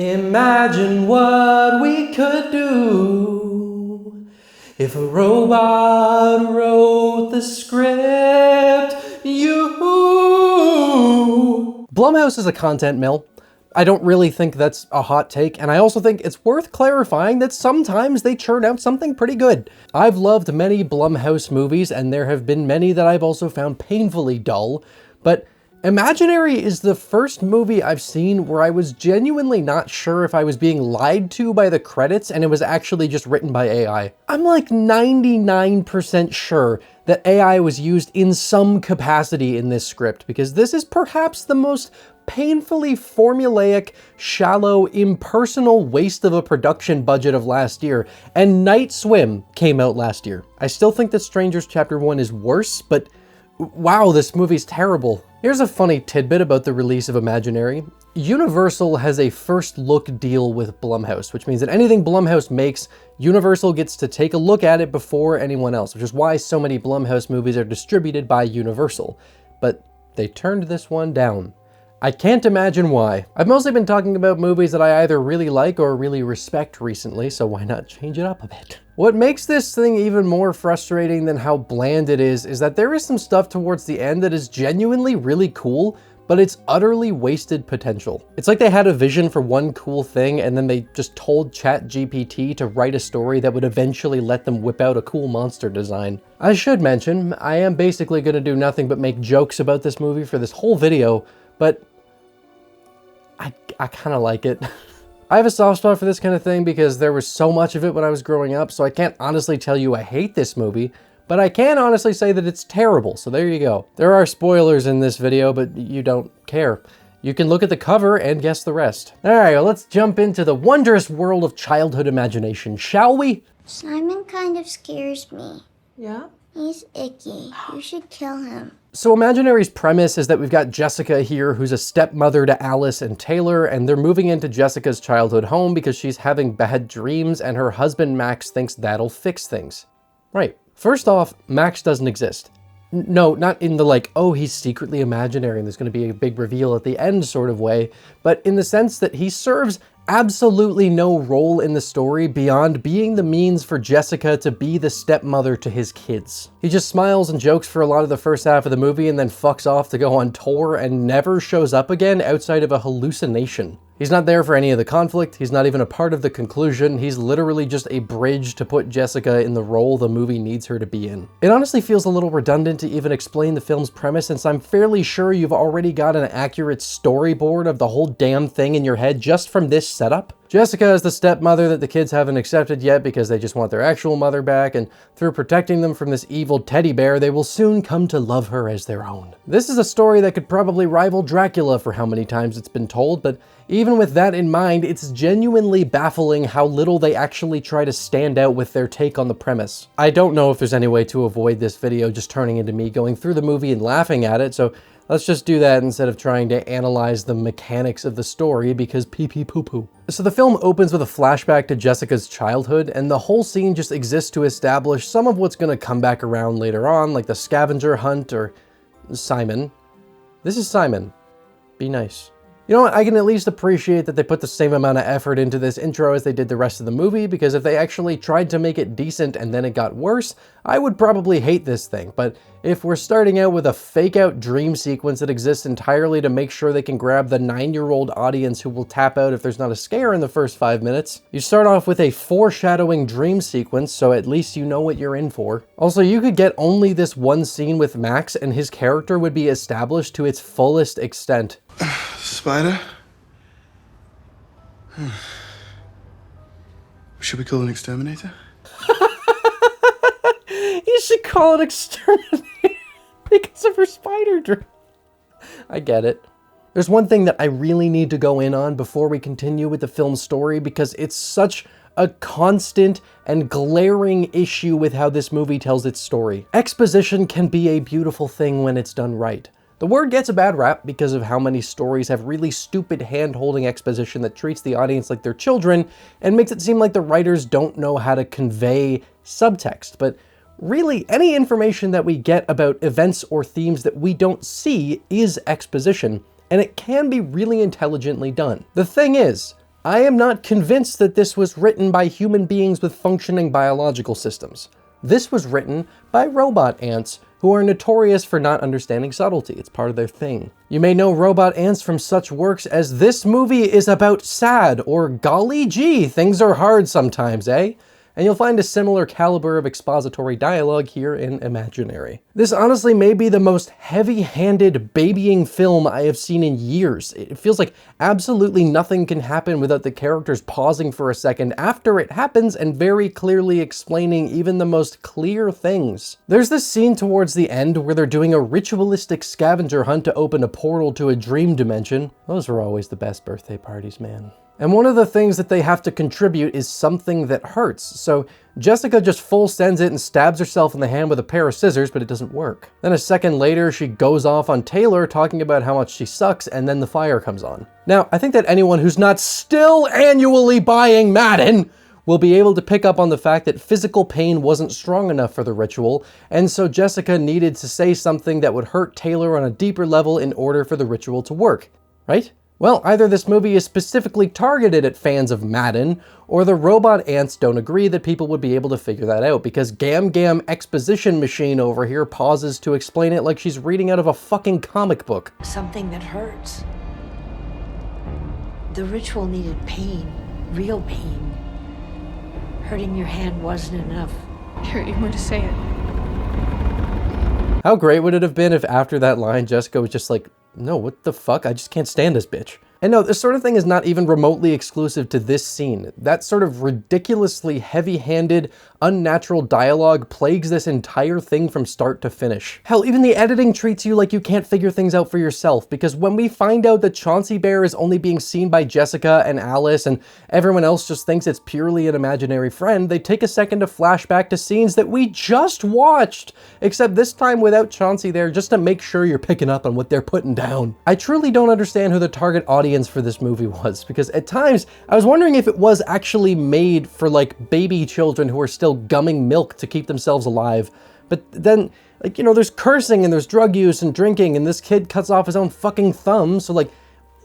Imagine what we could do if a robot wrote the script. Blumhouse is a content mill. I don't really think that's a hot take, and I also think it's worth clarifying that sometimes they churn out something pretty good. I've loved many Blumhouse movies, and there have been many that I've also found painfully dull, but Imaginary is the first movie I've seen where I was genuinely not sure if I was being lied to by the credits and it was actually just written by AI. I'm like 99% sure that AI was used in some capacity in this script, because this is perhaps the most painfully formulaic, shallow, impersonal waste of a production budget of last year, and Night Swim came out last year. I still think that Strangers Chapter 1 is worse, but wow, this movie's terrible. Here's a funny tidbit about the release of Imaginary. Universal has a first look deal with Blumhouse, which means that anything Blumhouse makes, Universal gets to take a look at it before anyone else, which is why so many Blumhouse movies are distributed by Universal. But they turned this one down. I can't imagine why. I've mostly been talking about movies that I either really like or really respect recently, so why not change it up a bit? What makes this thing even more frustrating than how bland it is that there is some stuff towards the end that is genuinely really cool, but it's utterly wasted potential. It's like they had a vision for one cool thing and then they just told ChatGPT to write a story that would eventually let them whip out a cool monster design. I should mention, I am basically gonna do nothing but make jokes about this movie for this whole video, but I kind of like it. I have a soft spot for this kind of thing because there was so much of it when I was growing up, so I can't honestly tell you I hate this movie, but I can honestly say that it's terrible, so there you go. There are spoilers in this video, but you don't care. You can look at the cover and guess the rest. All right, well, let's jump into the wondrous world of childhood imagination, shall we? Simon kind of scares me. Yeah? He's icky. You should kill him. So Imaginary's premise is that we've got Jessica here, who's a stepmother to Alice and Taylor, and they're moving into Jessica's childhood home because she's having bad dreams and her husband Max thinks that'll fix things. Right. First off, Max doesn't exist. No, not in the like, oh, he's secretly imaginary and there's going to be a big reveal at the end sort of way, but in the sense that he serves absolutely no role in the story beyond being the means for Jessica to be the stepmother to his kids. He just smiles and jokes for a lot of the first half of the movie and then fucks off to go on tour and never shows up again outside of a hallucination. He's not there for any of the conflict, he's not even a part of the conclusion, he's literally just a bridge to put Jessica in the role the movie needs her to be in. It honestly feels a little redundant to even explain the film's premise, since I'm fairly sure you've already got an accurate storyboard of the whole damn thing in your head just from this setup. Jessica is the stepmother that the kids haven't accepted yet because they just want their actual mother back, and through protecting them from this evil teddy bear, they will soon come to love her as their own. This is a story that could probably rival Dracula for how many times it's been told, but even with that in mind, it's genuinely baffling how little they actually try to stand out with their take on the premise. I don't know if there's any way to avoid this video just turning into me going through the movie and laughing at it, so let's just do that instead of trying to analyze the mechanics of the story, because pee-pee poo-poo. So the film opens with a flashback to Jessica's childhood, and the whole scene just exists to establish some of what's gonna come back around later on, like the scavenger hunt or Simon. This is Simon. Be nice. You know what, I can at least appreciate that they put the same amount of effort into this intro as they did the rest of the movie, because if they actually tried to make it decent and then it got worse, I would probably hate this thing. But if we're starting out with a fake-out dream sequence that exists entirely to make sure they can grab the 9-year-old audience who will tap out if there's not a scare in the first 5 minutes, you start off with a foreshadowing dream sequence, so at least you know what you're in for. Also, you could get only this one scene with Max and his character would be established to its fullest extent. Spider? Should we call an exterminator? You should call it exterminator because of her spider dream. I get it. There's one thing that I really need to go in on before we continue with the film's story, because it's such a constant and glaring issue with how this movie tells its story. Exposition can be a beautiful thing when it's done right. The word gets a bad rap because of how many stories have really stupid hand-holding exposition that treats the audience like they're children and makes it seem like the writers don't know how to convey subtext. But really, any information that we get about events or themes that we don't see is exposition, and it can be really intelligently done. The thing is, I am not convinced that this was written by human beings with functioning biological systems. This was written by robot ants who are notorious for not understanding subtlety. It's part of their thing. You may know robot ants from such works as "This movie is about sad," or "Golly gee, things are hard sometimes, eh?" And you'll find a similar caliber of expository dialogue here in Imaginary. This honestly may be the most heavy-handed babying film I have seen in years. It feels like absolutely nothing can happen without the characters pausing for a second after it happens and very clearly explaining even the most clear things. There's this scene towards the end where they're doing a ritualistic scavenger hunt to open a portal to a dream dimension. Those are always the best birthday parties, man. And one of the things that they have to contribute is something that hurts. So Jessica just full sends it and stabs herself in the hand with a pair of scissors, but it doesn't work. Then a second later, she goes off on Taylor talking about how much she sucks, and then the fire comes on. Now, I think that anyone who's not still annually buying Madden will be able to pick up on the fact that physical pain wasn't strong enough for the ritual, and so Jessica needed to say something that would hurt Taylor on a deeper level in order for the ritual to work, right? Well, either this movie is specifically targeted at fans of Madden, or the robot ants don't agree that people would be able to figure that out, because Gam Gam Exposition Machine over here pauses to explain it like she's reading out of a fucking comic book. Something that hurts. The ritual needed pain, real pain. Hurting your hand wasn't enough. Here, you want to say it. How great would it have been if after that line, Jessica was just like, "No, what the fuck? I just can't stand this bitch." And no, this sort of thing is not even remotely exclusive to this scene. That sort of ridiculously heavy-handed, unnatural dialogue plagues this entire thing from start to finish. Hell, even the editing treats you like you can't figure things out for yourself, because when we find out that Chauncey Bear is only being seen by Jessica and Alice, and everyone else just thinks it's purely an imaginary friend, they take a second to flashback to scenes that we just watched, except this time without Chauncey there, just to make sure you're picking up on what they're putting down. I truly don't understand who the target audience for this movie was, because at times I was wondering if it was actually made for like baby children who are still gumming milk to keep themselves alive. But then, like, you know, there's cursing and there's drug use and drinking, and this kid cuts off his own fucking thumb, so like,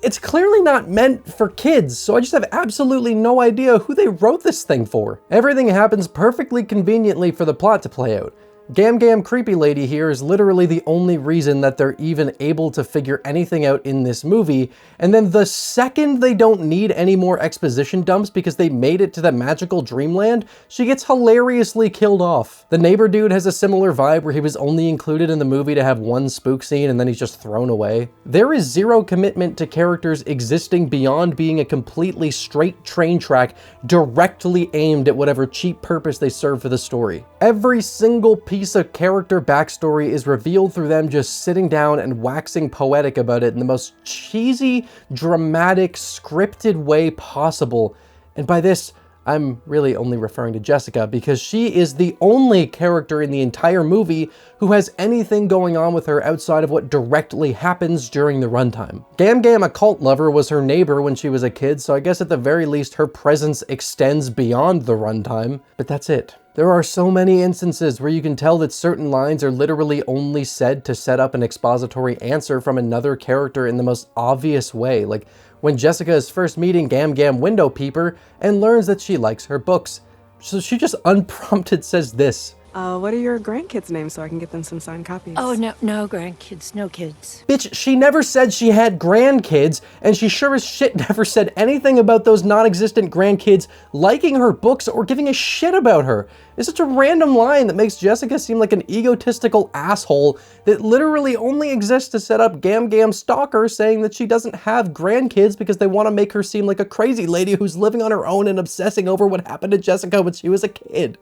it's clearly not meant for kids, so I just have absolutely no idea who they wrote this thing for. Everything happens perfectly conveniently for the plot to play out. Gam Gam Creepy Lady here is literally the only reason that they're even able to figure anything out in this movie, and then the second they don't need any more exposition dumps because they made it to the magical dreamland, she gets hilariously killed off. The neighbor dude has a similar vibe where he was only included in the movie to have one spook scene and then he's just thrown away. There is zero commitment to characters existing beyond being a completely straight train track directly aimed at whatever cheap purpose they serve for the story. Every single piece of character backstory is revealed through them just sitting down and waxing poetic about it in the most cheesy, dramatic, scripted way possible. And by this, I'm really only referring to Jessica, because she is the only character in the entire movie who has anything going on with her outside of what directly happens during the runtime. Gam Gam, a cult lover, was her neighbor when she was a kid, so I guess at the very least her presence extends beyond the runtime, but that's it. There are so many instances where you can tell that certain lines are literally only said to set up an expository answer from another character in the most obvious way, like when Jessica is first meeting Gam Gam Window Peeper and learns that she likes her books. So she just unprompted says this. What are your grandkids' names so I can get them some signed copies? Oh, no grandkids, no kids. Bitch, she never said she had grandkids, and she sure as shit never said anything about those non-existent grandkids liking her books or giving a shit about her. It's such a random line that makes Jessica seem like an egotistical asshole that literally only exists to set up Gam Gam Stalker saying that she doesn't have grandkids because they want to make her seem like a crazy lady who's living on her own and obsessing over what happened to Jessica when she was a kid.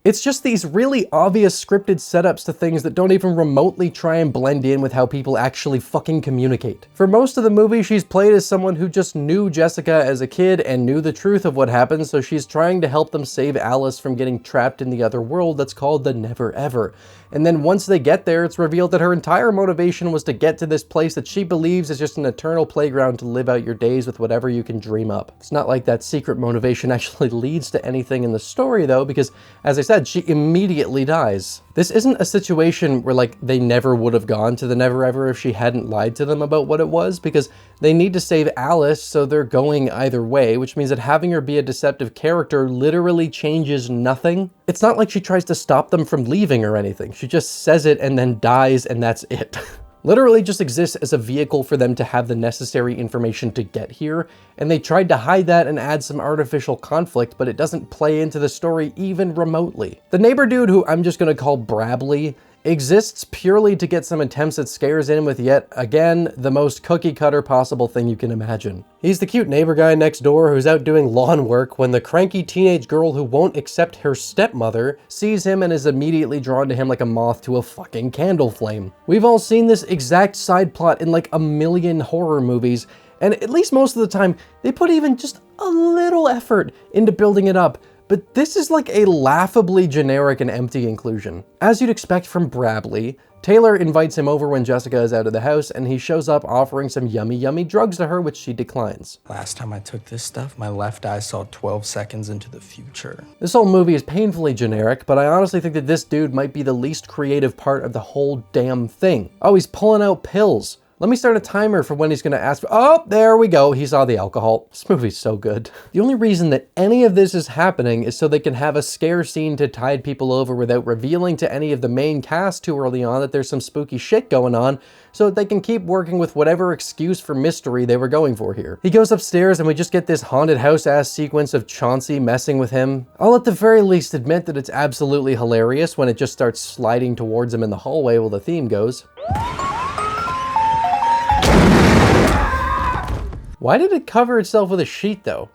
It's just these really obvious scripted setups to things that don't even remotely try and blend in with how people actually fucking communicate. For most of the movie, she's played as someone who just knew Jessica as a kid and knew the truth of what happened, so she's trying to help them save Alice from getting trapped in the other world that's called the Never Ever. And then once they get there, it's revealed that her entire motivation was to get to this place that she believes is just an eternal playground to live out your days with whatever you can dream up. It's not like that secret motivation actually leads to anything in the story though, because as I said, said, she immediately dies. This isn't a situation where like they never would have gone to the Never Ever if she hadn't lied to them about what it was, because they need to save Alice, so they're going either way, which means that having her be a deceptive character literally changes nothing. It's not like she tries to stop them from leaving or anything. She just says it and then dies, and that's it. Literally just exists as a vehicle for them to have the necessary information to get here, and they tried to hide that and add some artificial conflict, but it doesn't play into the story even remotely. The neighbor dude, who I'm just gonna call Brabley, exists purely to get some attempts at scares in with yet again the most cookie cutter possible thing you can imagine. He's the cute neighbor guy next door who's out doing lawn work when the cranky teenage girl who won't accept her stepmother sees him and is immediately drawn to him like a moth to a fucking candle flame. We've all seen this exact side plot in like a million horror movies, and at least most of the time they put even just a little effort into building it up. But this is like a laughably generic and empty inclusion. As you'd expect from Brabley, Taylor invites him over when Jessica is out of the house, and he shows up offering some yummy drugs to her, which she declines. Last time I took this stuff, my left eye saw 12 seconds into the future. This whole movie is painfully generic, but I honestly think that this dude might be the least creative part of the whole damn thing. Oh, he's pulling out pills. Let me start a timer for when he's gonna ask for— oh, there we go, he saw the alcohol. This movie's so good. The only reason that any of this is happening is so they can have a scare scene to tide people over without revealing to any of the main cast too early on that there's some spooky shit going on, so that they can keep working with whatever excuse for mystery they were going for here. He goes upstairs and we just get this haunted house-ass sequence of Chauncey messing with him. I'll at the very least admit that it's absolutely hilarious when it just starts sliding towards him in the hallway while the theme goes. Why did it cover itself with a sheet though?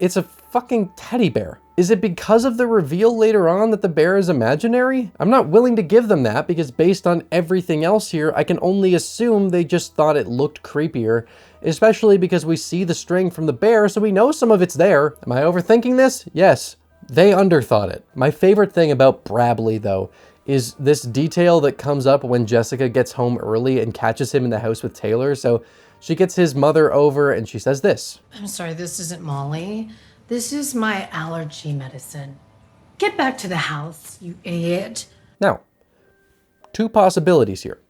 It's a fucking teddy bear. Is it because of the reveal later on that the bear is imaginary? I'm not willing to give them that because based on everything else here, I can only assume they just thought it looked creepier, especially because we see the string from the bear, so we know some of it's there. Am I overthinking this? Yes, they underthought it. My favorite thing about Brabley though is this detail that comes up when Jessica gets home early and catches him in the house with Taylor. So she gets his mother over and she says this. I'm sorry, this isn't Molly. This is my allergy medicine. Get back to the house, you idiot. Now, two possibilities here.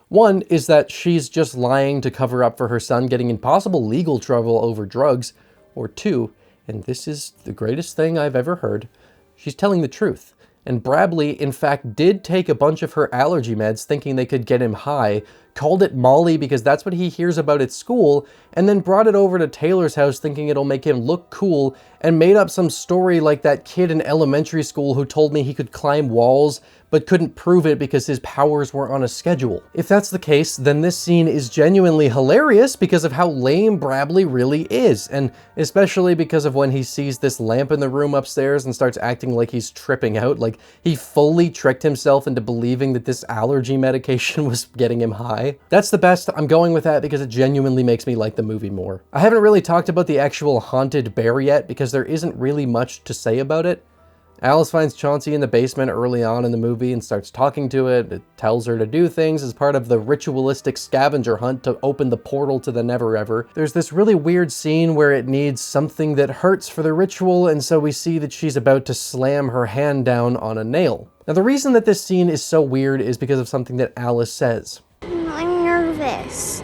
One is that she's just lying to cover up for her son getting in possible legal trouble over drugs. Or two, and this is the greatest thing I've ever heard, she's telling the truth. And Brabley, in fact, did take a bunch of her allergy meds thinking they could get him high, called it Molly because that's what he hears about at school, and then brought it over to Taylor's house thinking it'll make him look cool, and made up some story like that kid in elementary school who told me he could climb walls but couldn't prove it because his powers were on a schedule. If that's the case, then this scene is genuinely hilarious because of how lame Brabley really is, and especially because of when he sees this lamp in the room upstairs and starts acting like he's tripping out, like he fully tricked himself into believing that this allergy medication was getting him high. That's the best. I'm going with that because it genuinely makes me like the movie more. I haven't really talked about the actual haunted bear yet because there isn't really much to say about it. Alice finds Chauncey in the basement early on in the movie and starts talking to it. It tells her to do things as part of the ritualistic scavenger hunt to open the portal to the Never Ever. There's this really weird scene where it needs something that hurts for the ritual, and so we see that she's about to slam her hand down on a nail. Now, the reason that this scene is so weird is because of something that Alice says. I'm nervous.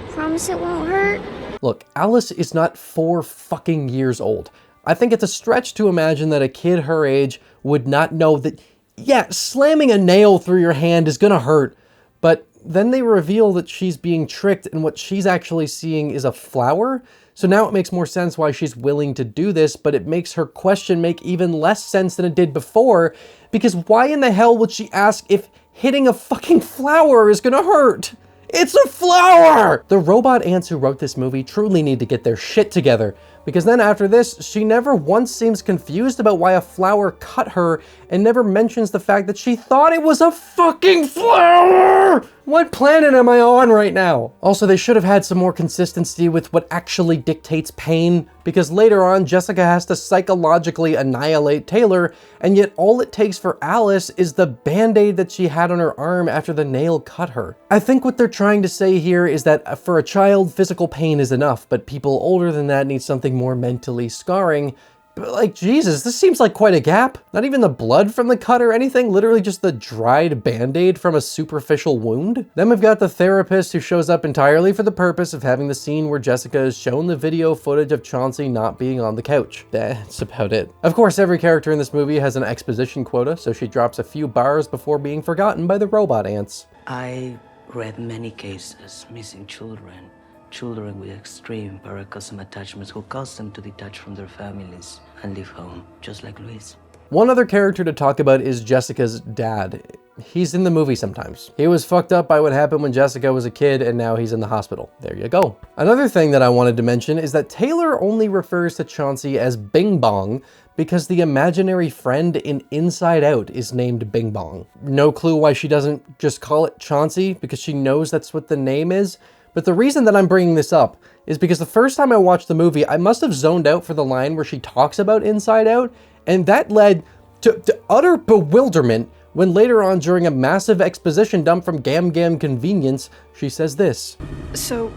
Promise it won't hurt? Look, Alice is not 4 fucking years old. I think it's a stretch to imagine that a kid her age would not know that, yeah, slamming a nail through your hand is gonna hurt, but then they reveal that she's being tricked and what she's actually seeing is a flower. So now it makes more sense why she's willing to do this, but it makes her question make even less sense than it did before, because why in the hell would she ask if hitting a fucking flower is gonna hurt? It's a flower! The robot ants who wrote this movie truly need to get their shit together, because then after this, she never once seems confused about why a flower cut her and never mentions the fact that she thought it was a fucking flower! What planet am I on right now? Also, they should have had some more consistency with what actually dictates pain, because later on, Jessica has to psychologically annihilate Taylor, and yet all it takes for Alice is the band-aid that she had on her arm after the nail cut her. I think what they're trying to say here is that for a child, physical pain is enough, but people older than that need something more mentally scarring, But like, Jesus, this seems like quite a gap. Not even the blood from the cut or anything, literally just the dried Band-Aid from a superficial wound. Then we've got the therapist who shows up entirely for the purpose of having the scene where Jessica is shown the video footage of Chauncey not being on the couch. That's about it. Of course, every character in this movie has an exposition quota, so she drops a few bars before being forgotten by the robot ants. I read many cases, missing children. Children with extreme paracosm attachments who cause them to detach from their families and leave home, just like Luis. One other character to talk about is Jessica's dad. He's in the movie sometimes. He was fucked up by what happened when Jessica was a kid, and now he's in the hospital. There you go. Another thing that I wanted to mention is that Taylor only refers to Chauncey as Bing Bong because the imaginary friend in Inside Out is named Bing Bong. No clue why she doesn't just call it Chauncey, because she knows that's what the name is. But the reason that I'm bringing this up is because the first time I watched the movie, I must have zoned out for the line where she talks about Inside Out, and that led to utter bewilderment when later on, during a massive exposition dump from Gam Gam Convenience, she says this. So,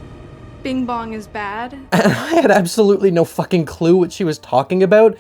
Bing Bong is bad? And I had absolutely no fucking clue what she was talking about.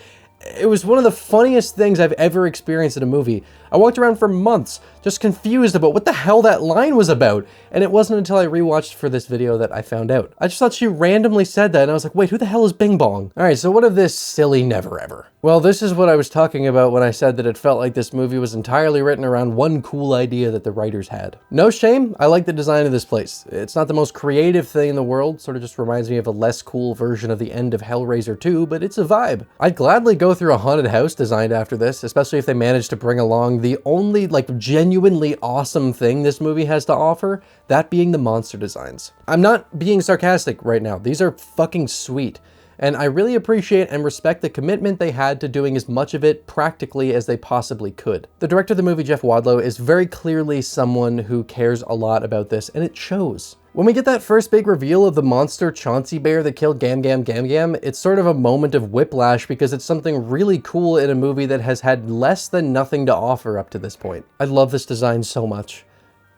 It was one of the funniest things I've ever experienced in a movie. I walked around for months, just confused about what the hell that line was about, and it wasn't until I rewatched for this video that I found out. I just thought she randomly said that, and I was like, wait, who the hell is Bing Bong? Alright, so what of this silly never ever? Well, this is what I was talking about when I said that it felt like this movie was entirely written around one cool idea that the writers had. No shame, I like the design of this place. It's not the most creative thing in the world, sort of just reminds me of a less cool version of the end of Hellraiser 2, but it's a vibe. I'd gladly go through a haunted house designed after this, especially if they managed to bring along the only genuinely awesome thing this movie has to offer, that being the monster designs. I'm not being sarcastic right now. These are fucking sweet. And I really appreciate and respect the commitment they had to doing as much of it practically as they possibly could. The director of the movie, Jeff Wadlow, is very clearly someone who cares a lot about this, and it shows. When we get that first big reveal of the monster Chauncey bear that killed Gam Gam Gam Gam, it's sort of a moment of whiplash because it's something really cool in a movie that has had less than nothing to offer up to this point. I love this design so much.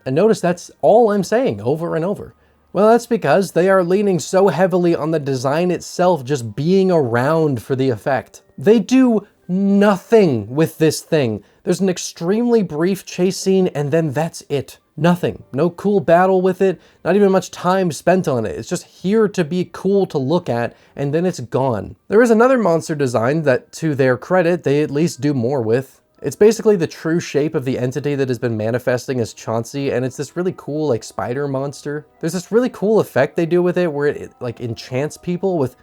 And notice that's all I'm saying over and over. Well, that's because they are leaning so heavily on the design itself just being around for the effect. They do nothing with this thing. There's an extremely brief chase scene and then that's it. Nothing. No cool battle with it, not even much time spent on it. It's just here to be cool to look at, and then it's gone. There is another monster design that, to their credit, they at least do more with. It's basically the true shape of the entity that has been manifesting as Chauncey, and it's this really cool, spider monster. There's this really cool effect they do with it where it enchants people with,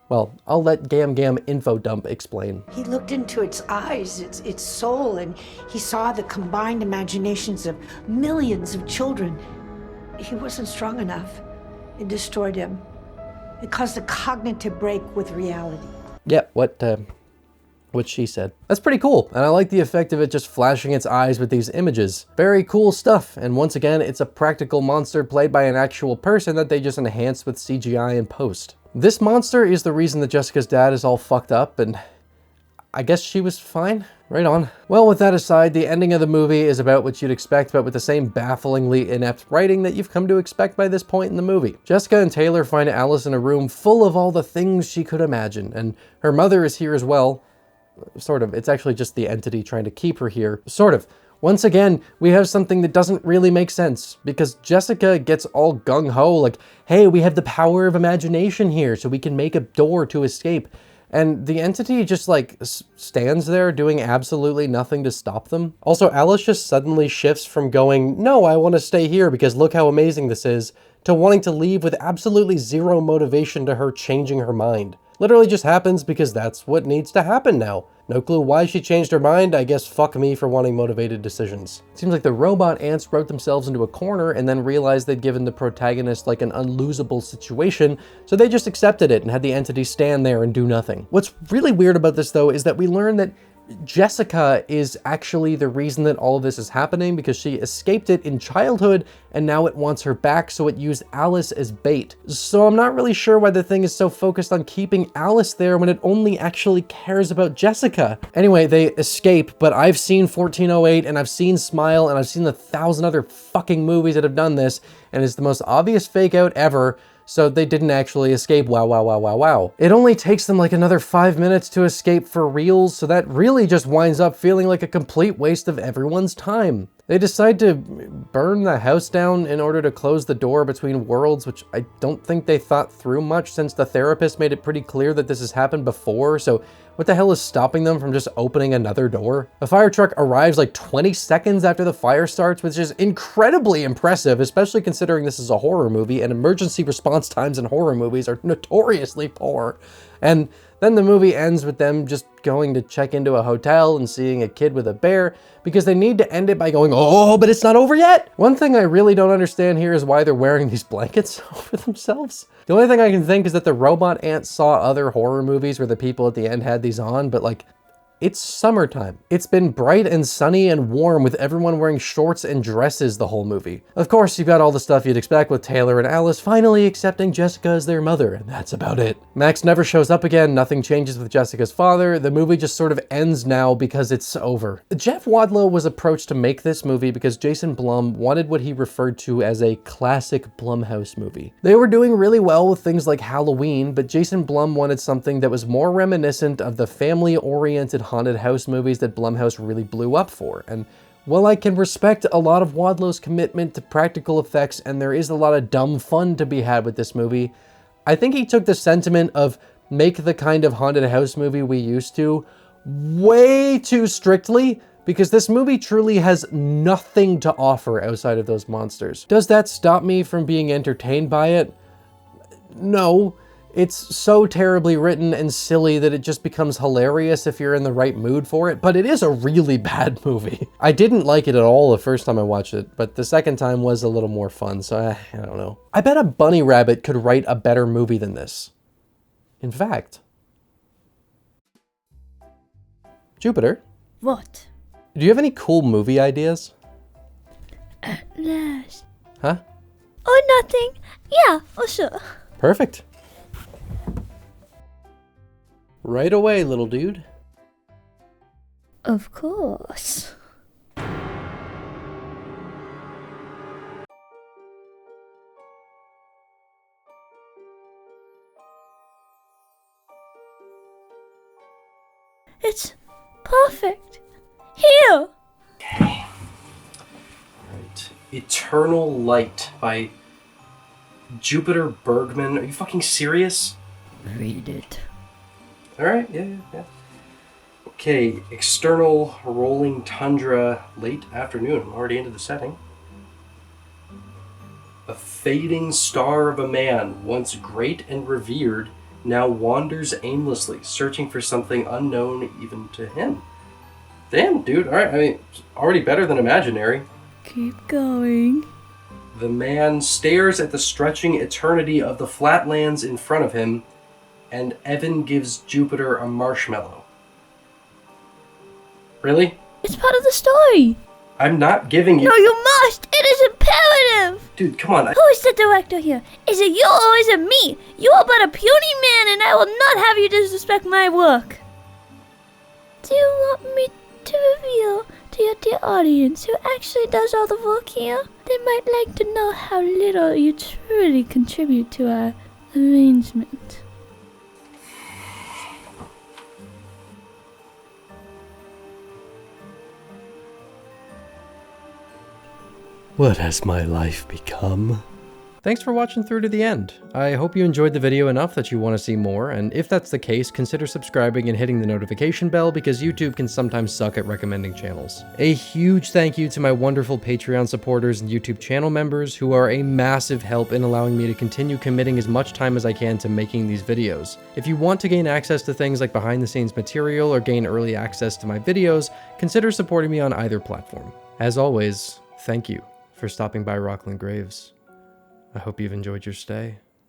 well, I'll let Gam Gam Info Dump explain. He looked into its eyes, its soul, and he saw the combined imaginations of millions of children. He wasn't strong enough. It destroyed him. It caused a cognitive break with reality. Yeah, what she said. That's pretty cool, and I like the effect of it just flashing its eyes with these images. Very cool stuff, and once again, it's a practical monster played by an actual person that they just enhanced with CGI in post. This monster is the reason that Jessica's dad is all fucked up, and I guess she was fine. Right on. Well, with that aside, the ending of the movie is about what you'd expect, but with the same bafflingly inept writing that you've come to expect by this point in the movie. Jessica and Taylor find Alice in a room full of all the things she could imagine, and her mother is here as well. Sort of. It's actually just the entity trying to keep her here. Sort of. Once again, we have something that doesn't really make sense, because Jessica gets all gung-ho, like, hey, we have the power of imagination here, so we can make a door to escape. And the entity just stands there doing absolutely nothing to stop them. Also, Alice just suddenly shifts from going, no, I want to stay here because look how amazing this is, to wanting to leave with absolutely zero motivation to her changing her mind. Literally just happens because that's what needs to happen now. No clue why she changed her mind. I guess fuck me for wanting motivated decisions. It seems like the robot ants wrote themselves into a corner and then realized they'd given the protagonist an unlosable situation, so they just accepted it and had the entity stand there and do nothing. What's really weird about this though is that we learn that Jessica is actually the reason that all of this is happening, because she escaped it in childhood and now it wants her back, so it used Alice as bait. So I'm not really sure why the thing is so focused on keeping Alice there when it only actually cares about Jessica. Anyway, they escape, but I've seen 1408 and I've seen Smile and I've seen 1,000 other fucking movies that have done this, and it's the most obvious fake out ever. so they didn't actually escape. Wow, wow, wow, wow, wow. It only takes them like another 5 minutes to escape for reals, so that really just winds up feeling like a complete waste of everyone's time. They decide to burn the house down in order to close the door between worlds, which I don't think they thought through much since the therapist made it pretty clear that this has happened before, so what the hell is stopping them from just opening another door? A fire truck arrives like 20 seconds after the fire starts, which is incredibly impressive, especially considering this is a horror movie and emergency response times in horror movies are notoriously poor. And then the movie ends with them just going to check into a hotel and seeing a kid with a bear because they need to end it by going, oh, but it's not over yet. One thing I really don't understand here is why they're wearing these blankets over themselves. The only thing I can think is that the robot ants saw other horror movies where the people at the end had these on, but like, it's summertime. It's been bright and sunny and warm with everyone wearing shorts and dresses the whole movie. Of course, you've got all the stuff you'd expect with Taylor and Alice finally accepting Jessica as their mother, and that's about it. Max never shows up again, nothing changes with Jessica's father, the movie just sort of ends now because it's over. Jeff Wadlow was approached to make this movie because Jason Blum wanted what he referred to as a classic Blumhouse movie. They were doing really well with things like Halloween, but Jason Blum wanted something that was more reminiscent of the family-oriented haunted house movies that Blumhouse really blew up for. And while I can respect a lot of Wadlow's commitment to practical effects and there is a lot of dumb fun to be had with this movie, I think he took the sentiment of make the kind of haunted house movie we used to way too strictly, because this movie truly has nothing to offer outside of those monsters. Does that stop me from being entertained by it? No. It's so terribly written and silly that it just becomes hilarious if you're in the right mood for it, but it is a really bad movie. I didn't like it at all the first time I watched it, but the second time was a little more fun, so I don't know. I bet a bunny rabbit could write a better movie than this. In fact. Jupiter? What? Do you have any cool movie ideas? At last. Huh? Oh, nothing. Yeah, for sure. Perfect. Right away, little dude. Of course. It's perfect. Here. Okay. Alright. Eternal Light by Jupiter Bergman. Are you fucking serious? Read it. Alright, yeah. Okay, external rolling tundra, late afternoon. I'm already into the setting. A fading star of a man, once great and revered, now wanders aimlessly, searching for something unknown even to him. Damn, dude. Alright, I mean, already better than Imaginary. Keep going. The man stares at the stretching eternity of the flatlands in front of him, and Evan gives Jupiter a marshmallow. Really? It's part of the story. I'm not giving you... No, you must. It is imperative. Dude, come on. Who is the director here? Is it you or is it me? You are but a puny man and I will not have you disrespect my work. Do you want me to reveal to your dear audience who actually does all the work here? They might like to know how little you truly contribute to our arrangement. What has my life become? Thanks for watching through to the end. I hope you enjoyed the video enough that you want to see more, and if that's the case, consider subscribing and hitting the notification bell because YouTube can sometimes suck at recommending channels. A huge thank you to my wonderful Patreon supporters and YouTube channel members who are a massive help in allowing me to continue committing as much time as I can to making these videos. If you want to gain access to things like behind the scenes material or gain early access to my videos, consider supporting me on either platform. As always, thank you for stopping by Rocklin Graves. I hope you've enjoyed your stay.